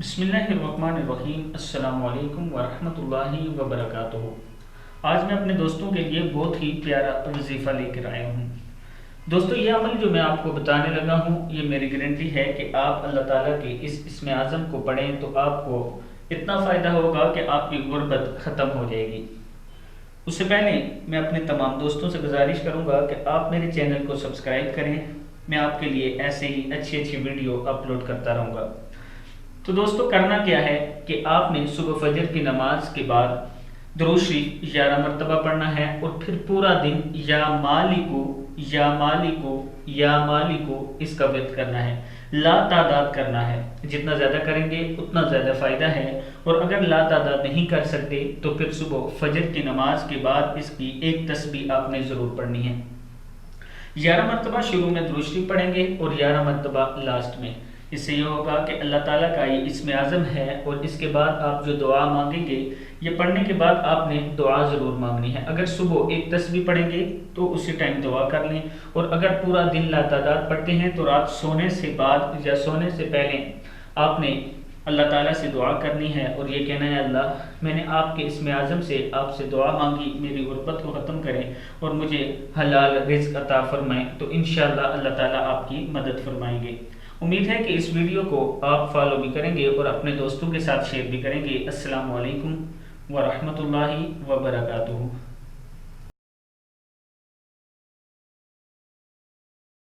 बिस्मिल्लाहिर्रहमानिर्रहीम। अस्सलाम वालेकुम वरहमतुल्लाहि वबरकातुहू। आज मैं अपने दोस्तों के लिए बहुत ही प्यारा वजीफ़ा लेकर आया हूँ। दोस्तों, ये अमल जो मैं आपको बताने लगा हूँ, ये मेरी गारंटी है कि आप अल्लाह ताला के इस इसमें आज़म को पढ़ें तो आपको इतना फ़ायदा होगा कि आपकी गुर्बत ख़त्म हो जाएगी। उससे पहले मैं अपने तमाम दोस्तों से गुजारिश करूँगा कि आप मेरे चैनल को सब्सक्राइब करें। मैं आपके लिए ऐसे ही अच्छी अच्छी वीडियो अपलोड करता रहूँगा। तो दोस्तों, करना क्या है कि आपने सुबह फजर की नमाज के बाद दुरूद शरीफ 11 मरतबा पढ़ना है और फिर पूरा दिन या मालिकू या मालिकू या मालिकू इसका व्रत करना है। ला तादाद करना है, जितना ज़्यादा करेंगे उतना ज़्यादा फ़ायदा है। और अगर ला तादाद नहीं कर सकते तो फिर सुबह फजर की नमाज के बाद इसकी एक तस्बीह आपने ज़रूर पढ़नी है। 11 मरतबा शुरू में दुरूद शरीफ पढ़ेंगे और 11 मरतबा लास्ट में। इससे ये होगा कि अल्लाह ताला का ये इसमें आज़म है और इसके बाद आप जो दुआ मांगेंगे, ये पढ़ने के बाद आपने दुआ ज़रूर मांगनी है। अगर सुबह एक तस्बीह पढ़ेंगे तो उसी टाइम दुआ कर लें, और अगर पूरा दिन लातादार पढ़ते हैं तो रात सोने से बाद या सोने से पहले आपने अल्लाह ताला से दुआ करनी है और ये कहना है, अल्लाह मैंने आपके इसमें आज़म से आपसे दुआ मांगी, मेरी गुर्बत को ख़त्म करें और मुझे हलाल रिज़्क़ अता फरमाएं, तो इंशाअल्लाह अल्लाह ताला आपकी मदद फरमाएंगे। उम्मीद है कि इस वीडियो को आप फॉलो भी करेंगे और अपने दोस्तों के साथ शेयर भी करेंगे। अस्सलाम वालेकुम व रहमतुल्लाहि व बरकातुहू।